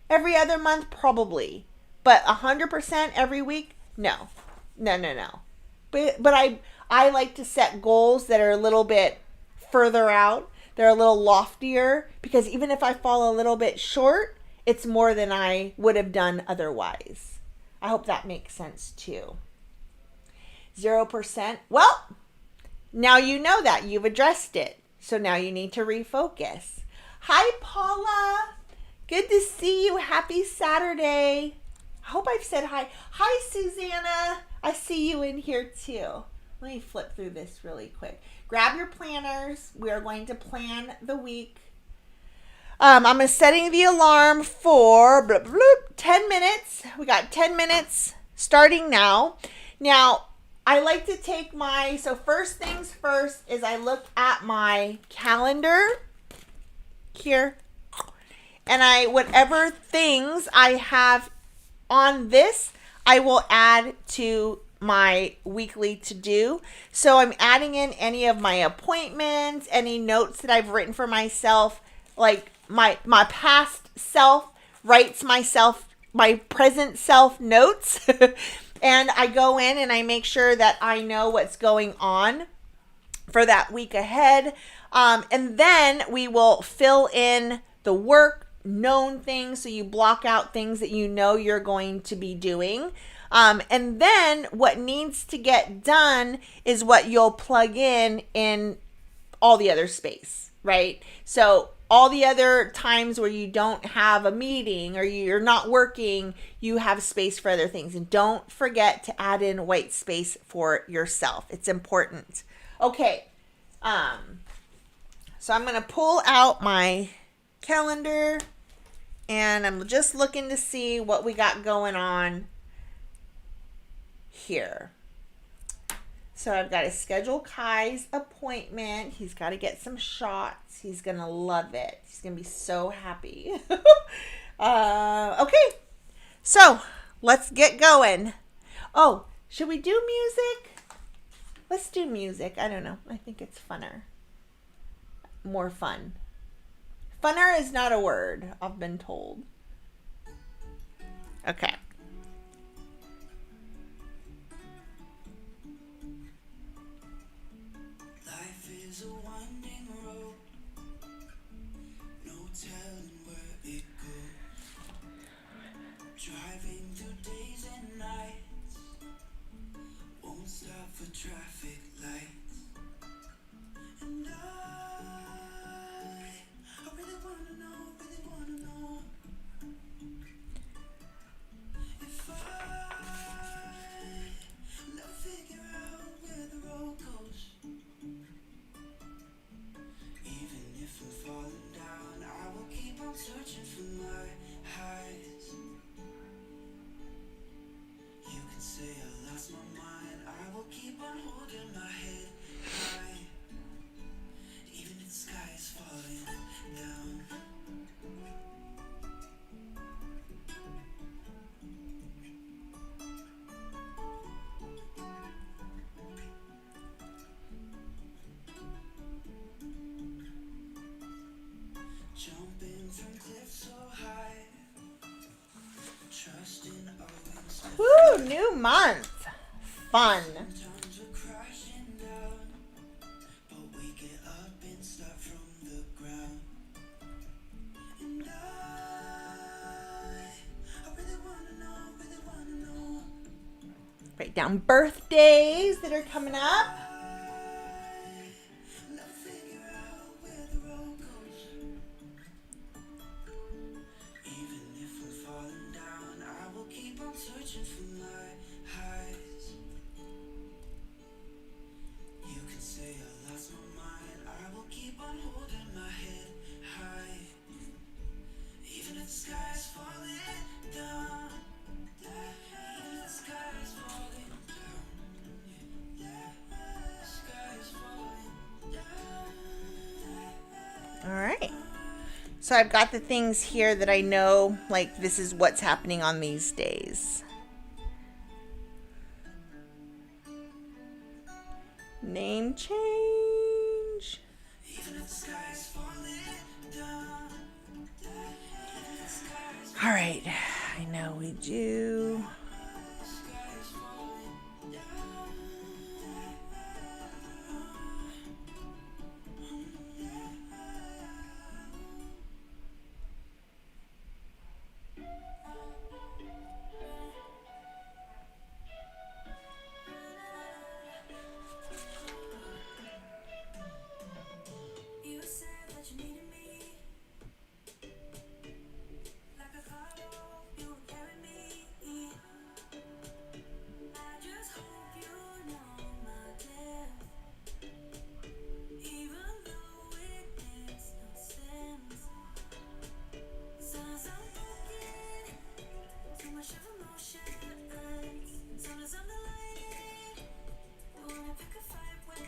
A: Every other month, probably. But 100% every week? No. No. But I like to set goals that are a little bit further out. They're a little loftier, because even if I fall a little bit short, it's more than I would have done otherwise. I hope that makes sense too. 0%. Well, now you know that. You've addressed it. So now you need to refocus. Hi, Paula. Good to see you. Happy Saturday. I hope I've said hi. Hi, Susanna. I see you in here too. Let me flip through this really quick. Grab your planners. We are going to plan the week. I'm setting the alarm for 10 minutes. We got 10 minutes starting now. Now, I like to take so first things first is I look at my calendar here. And whatever things I have on this, I will add to my weekly to-do. So I'm adding in any of my appointments, any notes that I've written for myself, like my past self writes myself, my present self notes. And I go in and I make sure that I know what's going on for that week ahead. And then we will fill in the work, known things. So you block out things that you know you're going to be doing. And then what needs to get done is what you'll plug in all the other space, right? So all the other times where you don't have a meeting or you're not working, you have space for other things. And don't forget to add in white space for yourself. It's important. Okay. So I'm going to pull out my calendar and I'm just looking to see what we got going on here. So I've got to schedule Kai's appointment. He's got to get some shots. He's going to love it. He's going to be so happy. Okay. So let's get going. Oh, should we do music? Let's do music. I don't know. I think it's funner. More fun. Funner is not a word, I've been told. Okay.
B: Traffic lights, and I really wanna know if I never figure out where the road goes. Even if I'm falling down, I will keep on searching for my highs. You can say I lost my mind, I will keep on holding my head high, even if the sky is falling down. Jumping from cliffs so high, trusting always.
A: Woo, new month. Fun.
B: Sometimes we're crashing down, but we get up and start from the ground. And I
A: write down birthdays that are coming up.
B: Never figure out where the road goes. Even if I'm falling down, I will keep on searching for my highs. You can say I lost my mind, I will keep on holding my head high. Even if the sky is falling down, even if the sky is falling down, the sky is falling down.
A: All right. So I've got the things here that I know, like this is what's happening on these days. Name change.
B: Even if the sky is falling down.
A: All right. I know we do.
B: You said that you needed me, like a cargo, you would carry me. I just hope you know my depth, even though it makes no sense. Sometimes I'm broken, too much of emotion, sometimes I'm delighted. Wanna pick a fight when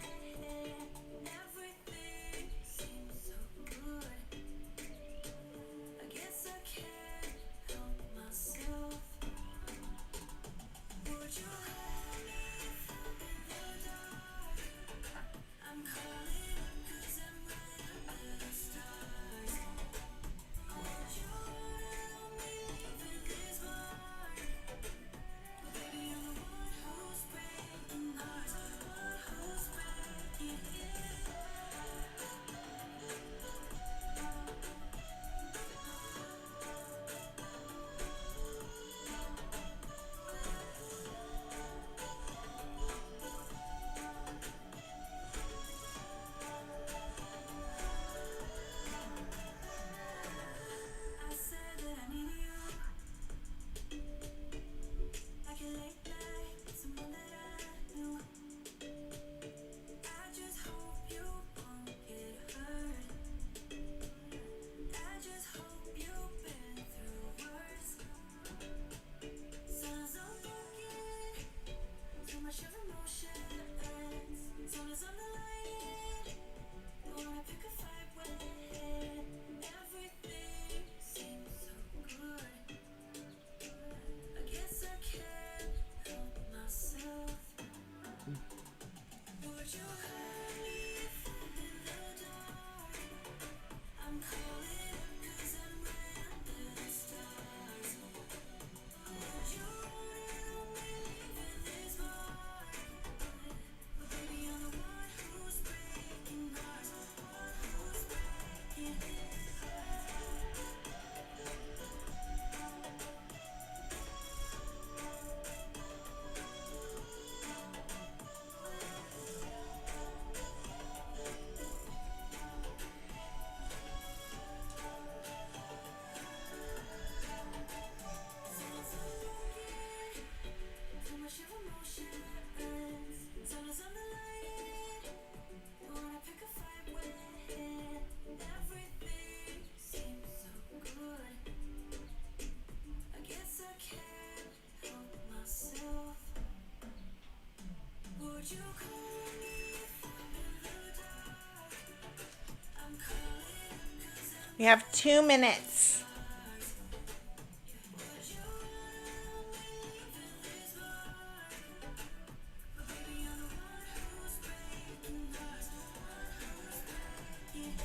B: everything seems so good. I guess I can't help myself. Would you hold me in the dark? I'm calling 'cause I'm right under the stars. Would you hold me leaving this mark? Baby, you're the one who's breaking hearts, the one who's breaking it. I said that I needed you, like a late night, someone that I knew. I just hope you won't get hurt. I just hope you've been through worse. Sometimes I'm broken, too much of emotion. Sometimes I'm delighted. Wanna pick a fight when everything seems so good. I guess I can't help myself. Would you hold me in the dark? I'm calling 'cause I'm right under the stars. Would you hold me leaving this mark? But baby, you're the one who's breaking hearts, the one who's breaking it. Sometimes I'm broken, too much of emotion. Sometimes I'm delighted. Wanna pick a fight when everything seems so good. I guess I can't help myself. Would you call me in the dark? I'm calling 'cause I'm
A: We have 2 minutes.
B: would you hold me leaving this mark? But baby, you're the one who's breaking hearts, the one who's breaking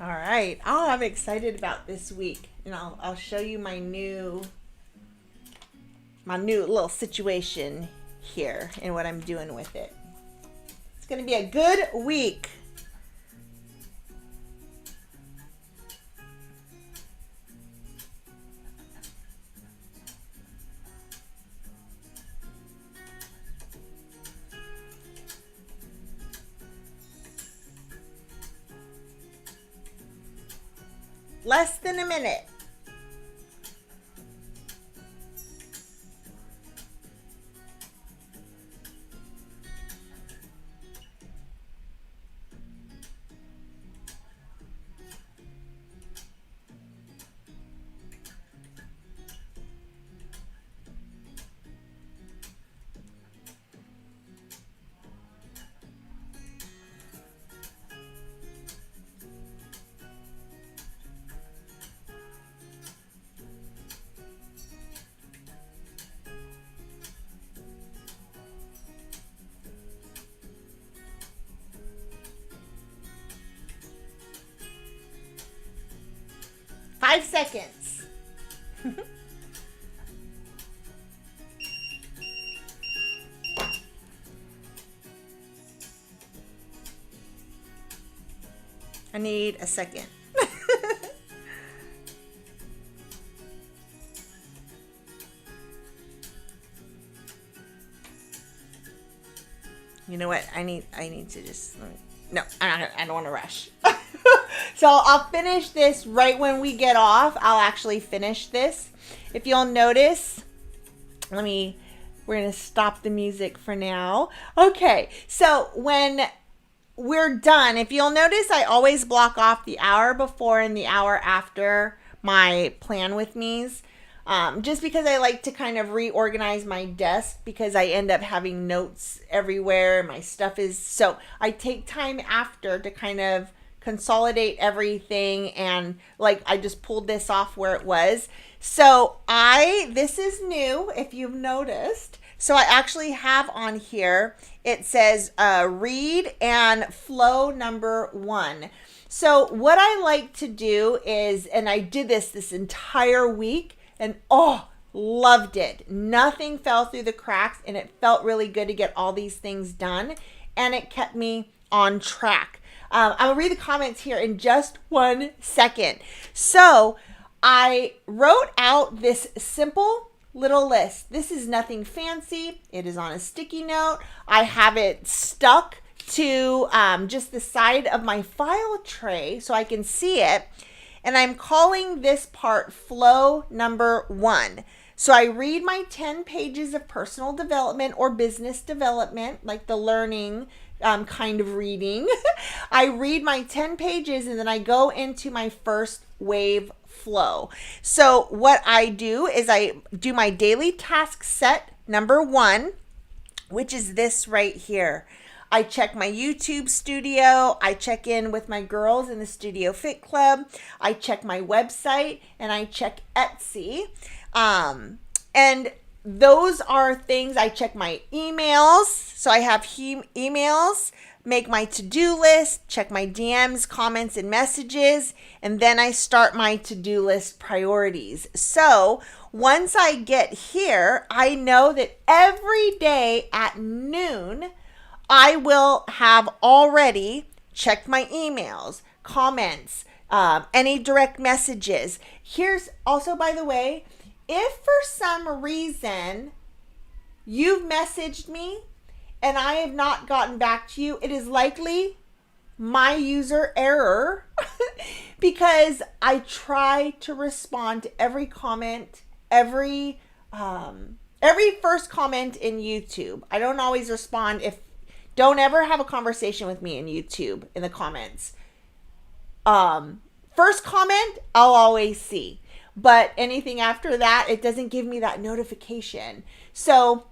A: All right. Oh, I'm excited about this week, and I'll show you my new little situation here and what I'm doing with it. It's going to be a good week. Less than a minute. Five seconds. I need a second. You know what? I need to just no. I don't want to rush. So I'll finish this right when we get off. I'll actually finish this. If you'll notice, we're going to stop the music for now. Okay. So when we're done, if you'll notice, I always block off the hour before and the hour after my plan with me's. Just because I like to kind of reorganize my desk because I end up having notes everywhere. My stuff is, so I take time after to kind of consolidate everything, and like I just pulled this off where it was. So this is new if you've noticed. So I actually have on here, it says read and flow number 1. So what I like to do is, and I did this entire week, and loved it. Nothing fell through the cracks, and it felt really good to get all these things done, and it kept me on track. I'll read the comments here in just 1 second. So I wrote out this simple little list. This is nothing fancy. It is on a sticky note. I have it stuck to just the side of my file tray so I can see it. And I'm calling this part flow number 1. So I read my 10 pages of personal development or business development, like the learning kind of reading. I read my 10 pages and then I go into my first wave flow. So what I do is I do my daily task set number 1, which is this right here. I check my YouTube studio. I check in with my girls in the Studio Fit Club. I check my website and I check Etsy. And those are things. I check my emails. So I have emails, make my to-do list, check my DMs, comments, and messages. And then I start my to-do list priorities. So once I get here, I know that every day at noon, I will have already checked my emails, comments, any direct messages. Here's also, by the way, if for some reason you've messaged me and I have not gotten back to you, it is likely my user error because I try to respond to every comment, every first comment in YouTube. I don't always respond. Don't ever have a conversation with me in YouTube in the comments. First comment, I'll always see. But anything after that, it doesn't give me that notification. So,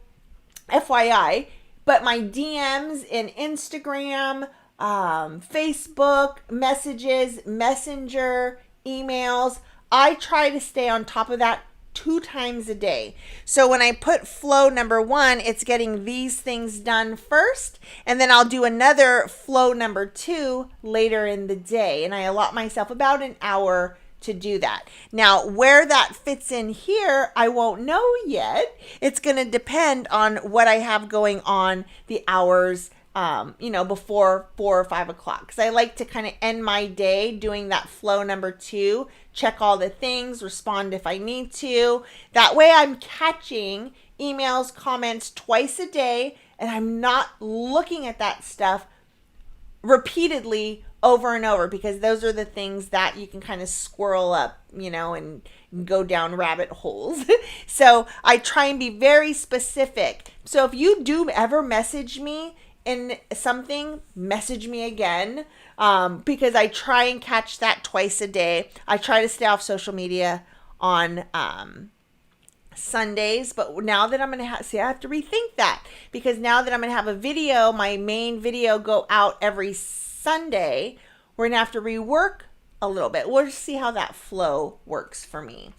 A: FYI, but my DMs in Instagram, Facebook, messages, Messenger, emails, I try to stay on top of that 2 times a day. So when I put flow number 1, it's getting these things done first, and then I'll do another flow number 2 later in the day, and I allot myself about an hour to do that. Now, where that fits in here, I won't know yet. It's going to depend on what I have going on the hours before 4 or 5 o'clock. Because I like to kind of end my day doing that flow number 2, check all the things, respond if I need to. That way I'm catching emails, comments twice a day, and I'm not looking at that stuff repeatedly over and over, because those are the things that you can kind of squirrel up, and go down rabbit holes. So I try and be very specific. So if you do ever message me in something, message me again, because I try and catch that twice a day. I try to stay off social media on Sundays, but now that I'm going to I have to rethink that, because now that I'm going to have a video, my main video go out every Sunday, we're going to have to rework a little bit. We'll just see how that flow works for me.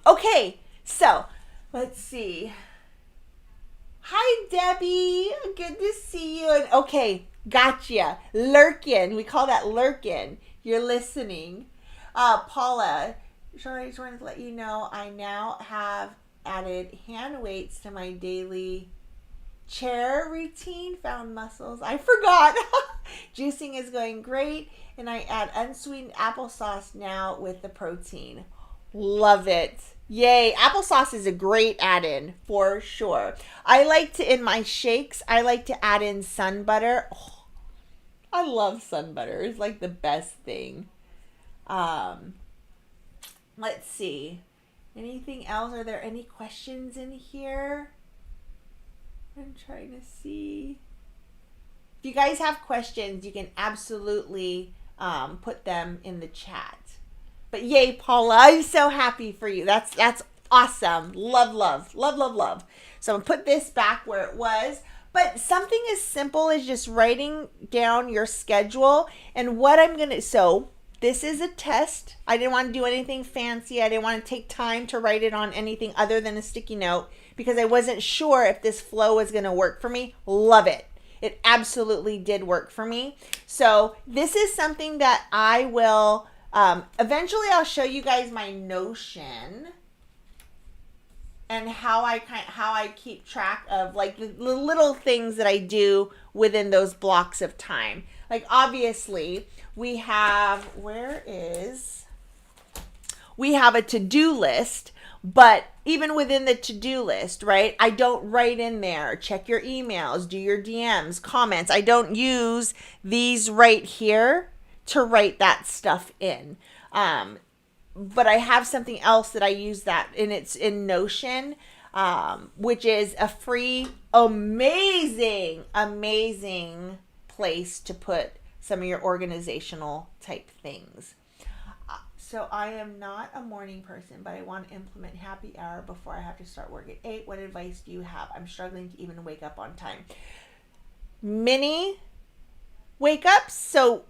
A: Okay, so let's see. Hi, Debbie. Good to see you. And okay, gotcha. Lurkin. We call that lurkin. You're listening. Paula, sorry, I just wanted to let you know I now have added hand weights to my daily chair routine. Found muscles. I forgot. Juicing is going great, and I add unsweetened applesauce now with the protein. Love it. Yay. Applesauce is a great add-in for sure. I like to, in my shakes, I like to add in sun butter. Oh, I love sun butter. It's like the best thing. Let's see. Anything else? Are there any questions in here? I'm trying to see. If you guys have questions, you can absolutely put them in the chat. But yay, Paula, I'm so happy for you. That's awesome. Love, love, love, love, love. So I'm going to put this back where it was. But something as simple as just writing down your schedule and what I'm going to, so this is a test. I didn't want to do anything fancy. I didn't want to take time to write it on anything other than a sticky note, because I wasn't sure if this flow was going to work for me. Love it. It absolutely did work for me. So this is something that I will, eventually I'll show you guys my Notion and how I keep track of like the little things that I do within those blocks of time. Like obviously we have a to-do list, but even within the to-do list, right? I don't write in there, check your emails, do your DMs, comments. I don't use these right here to write that stuff in. But I have something else that I use that, and it's in Notion, which is a free, amazing place to put some of your organizational type things. So I am not a morning person, but I want to implement happy hour before I have to start work at 8. What advice do you have? I'm struggling to even wake up on time. Mini wake ups. So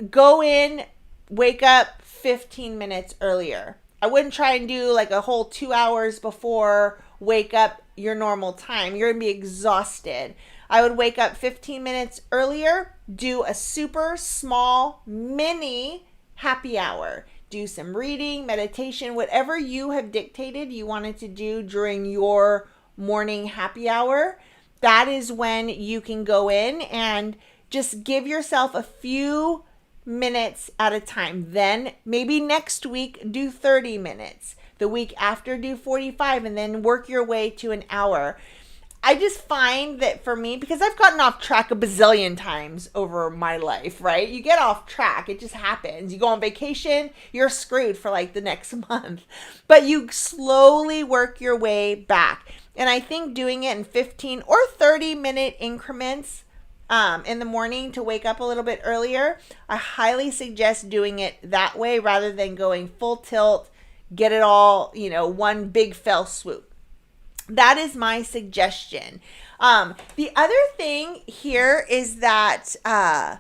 A: go in, wake up 15 minutes earlier. I wouldn't try and do like a whole 2 hours before wake up your normal time. You're going to be exhausted. I would wake up 15 minutes earlier, do a super small mini happy hour. Do some reading, meditation, whatever you have dictated you wanted to do during your morning happy hour. That is when you can go in and just give yourself a few minutes at a time. Then maybe next week, do 30 minutes. The week after, do 45, and then work your way to an hour. I just find that for me, because I've gotten off track a bazillion times over my life, right? You get off track. It just happens. You go on vacation, you're screwed for like the next month. But you slowly work your way back. And I think doing it in 15 or 30 minute increments in the morning to wake up a little bit earlier, I highly suggest doing it that way rather than going full tilt, get it all, one big fell swoop. That is my suggestion. The other thing here is that I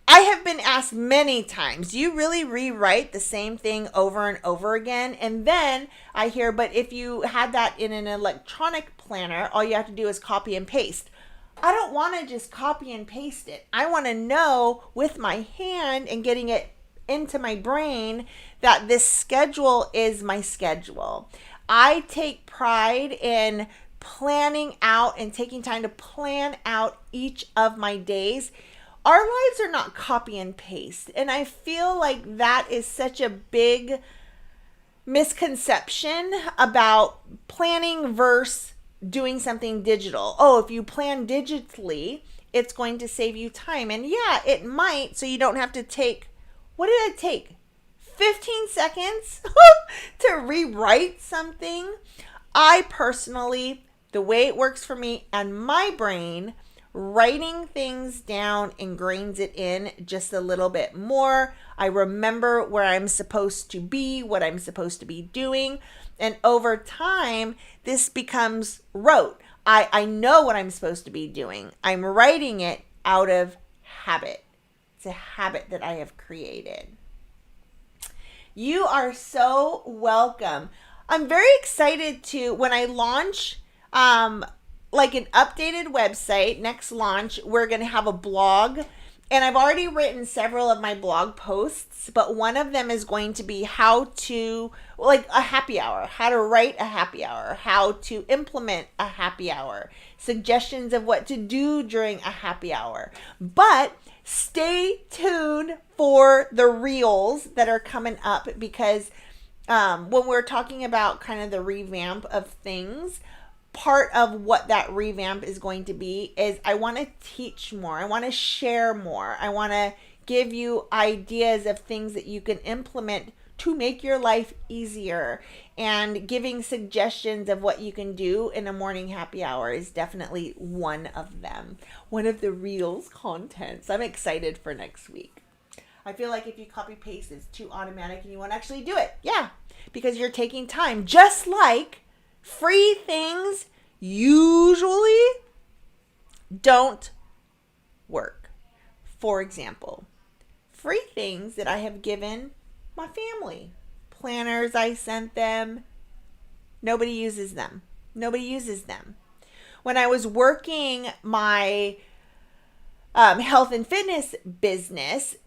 A: have been asked many times, do you really rewrite the same thing over and over again? And then I hear, but if you had that in an electronic planner, all you have to do is copy and paste. I don't want to just copy and paste it. I want to know with my hand and getting it into my brain that this schedule is my schedule. I take pride in planning out and taking time to plan out each of my days. Our lives are not copy and paste. And I feel like that is such a big misconception about planning versus doing something digital. Oh, if you plan digitally, it's going to save you time. And yeah, it might, so you don't have to take, what did it take? 15 seconds to rewrite something. I personally, the way it works for me and my brain, writing things down ingrains it in just a little bit more. I remember where I'm supposed to be, what I'm supposed to be doing. And over time, this becomes rote. I know what I'm supposed to be doing. I'm writing it out of habit. It's a habit that I have created. You are so welcome. I'm very excited to, when I launch like an updated website, next launch, we're going to have a blog. And I've already written several of my blog posts, but one of them is going to be how to, like a happy hour, how to write a happy hour, how to implement a happy hour, suggestions of what to do during a happy hour. But stay tuned for the reels that are coming up, because when we're talking about kind of the revamp of things, part of what that revamp is going to be is I want to teach more. I want to share more. I want to give you ideas of things that you can implement to make your life easier. And giving suggestions of what you can do in a morning happy hour is definitely one of them. One of the reels contents. I'm excited for next week. I feel like if you copy paste, it's too automatic and you won't actually do it. Yeah, because you're taking time. Just like free things usually don't work. For example, free things that I have given my family. Planners I sent them. Nobody uses them. Nobody uses them. When I was working my health and fitness business,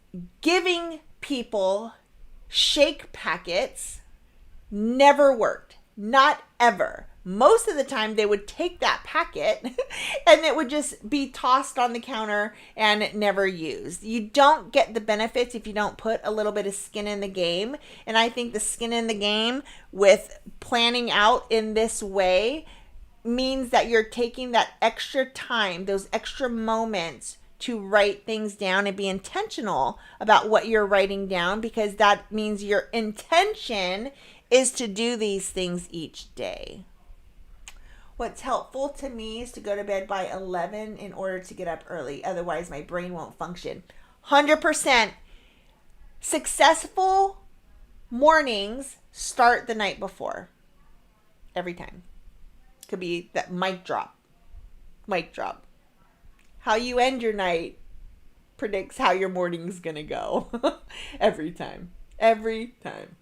A: giving people shake packets never worked. Not ever. Most of the time they would take that packet and it would just be tossed on the counter and never used. You don't get the benefits if you don't put a little bit of skin in the game. And I think the skin in the game with planning out in this way means that you're taking that extra time, those extra moments to write things down and be intentional about what you're writing down, because that means your intention is to do these things each day. What's helpful to me is to go to bed by 11 in order to get up early. Otherwise, my brain won't function. 100%. Successful mornings start the night before. Every time. Could be that mic drop. Mic drop. How you end your night predicts how your morning's going to go. Every time. Every time.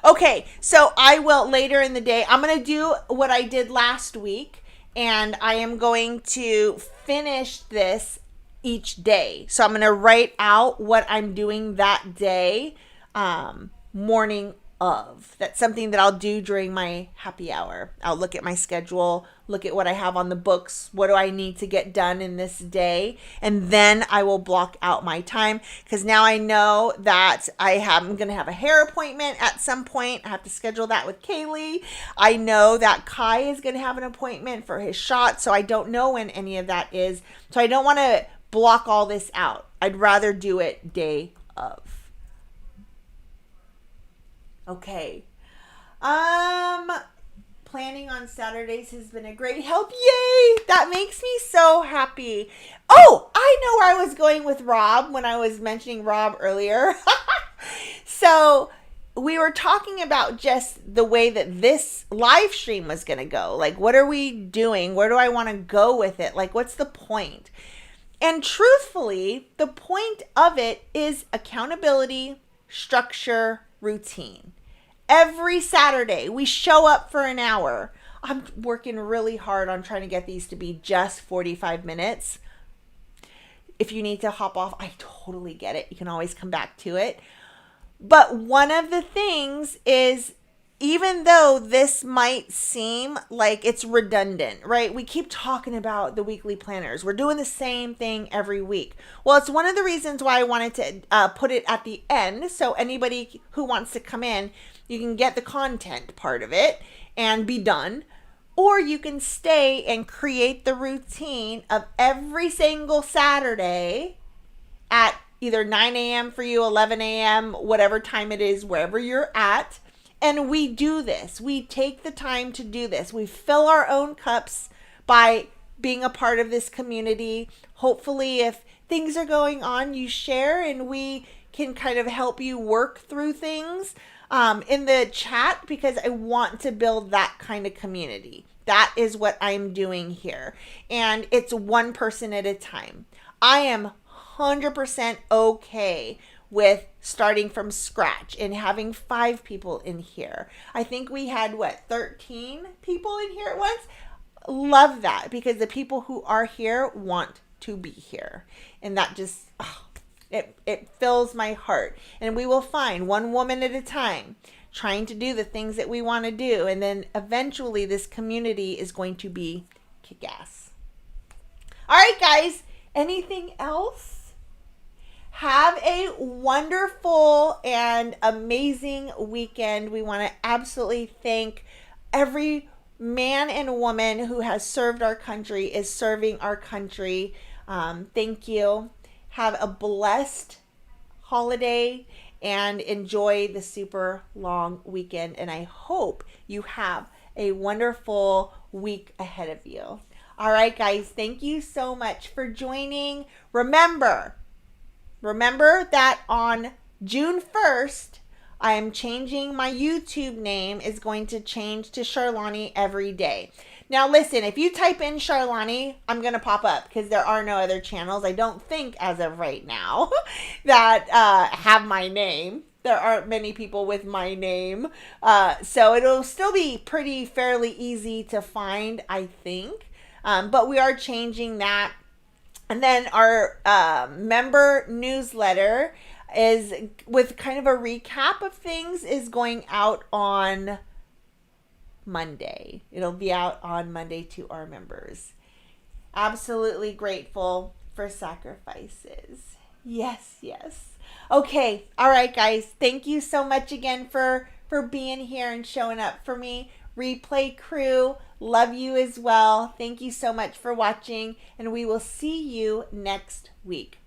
A: Okay, so I will later in the day, I'm going to do what I did last week, and I am going to finish this each day. So I'm going to write out what I'm doing that day, morning of. That's something that I'll do during my happy hour. I'll look at my schedule, look at what I have on the books, what do I need to get done in this day, and then I will block out my time, because now I know that I'm going to have a hair appointment at some point. I have to schedule that with Kaylee. I know that Kai is going to have an appointment for his shot, so I don't know when any of that is. So I don't want to block all this out. I'd rather do it day of. Okay. Planning on Saturdays has been a great help. Yay! That makes me so happy. Oh, I know where I was going with Rob when I was mentioning Rob earlier. So we were talking about just the way that this live stream was going to go. Like, what are we doing? Where do I want to go with it? Like, what's the point? And truthfully, the point of it is accountability, structure, routine. Every Saturday, we show up for an hour. I'm working really hard on trying to get these to be just 45 minutes. If you need to hop off, I totally get it. You can always come back to it. But one of the things is, even though this might seem like it's redundant, right? We keep talking about the weekly planners. We're doing the same thing every week. Well, it's one of the reasons why I wanted to put it at the end. So anybody who wants to come in, you can get the content part of it and be done. Or you can stay and create the routine of every single Saturday at either 9 a.m. for you, 11 a.m., whatever time it is, wherever you're at. And we do this. We take the time to do this. We fill our own cups by being a part of this community. Hopefully, if things are going on, you share and we can kind of help you work through things in the chat, because I want to build that kind of community. That is what I'm doing here. And it's one person at a time. I am 100% okay with starting from scratch and having 5 people in here. I think we had 13 people in here at once. Love that, because the people who are here want to be here, and that just it fills my heart. And we will find one woman at a time trying to do the things that we want to do, and then eventually this community is going to be kick-ass. All right, guys, anything else? Have a wonderful and amazing weekend. We want to absolutely thank every man and woman who has served our country, is serving our country. Thank you. Have a blessed holiday and enjoy the super long weekend. And I hope you have a wonderful week ahead of you. All right, guys, thank you so much for joining. Remember that on June 1st, I am changing my YouTube name, is going to change to Charlani every day. Now listen, if you type in Charlani, I'm going to pop up, because there are no other channels, I don't think, as of right now, that have my name. There aren't many people with my name. So it'll still be fairly easy to find, I think. But we are changing that. And then our member newsletter is with kind of a recap of things, is going out on Monday. It'll be out on Monday to our members. Absolutely grateful for sacrifices. Yes, yes. Okay. All right, guys. Thank you so much again for being here and showing up for me. Replay crew, love you as well. Thank you so much for watching, and we will see you next week.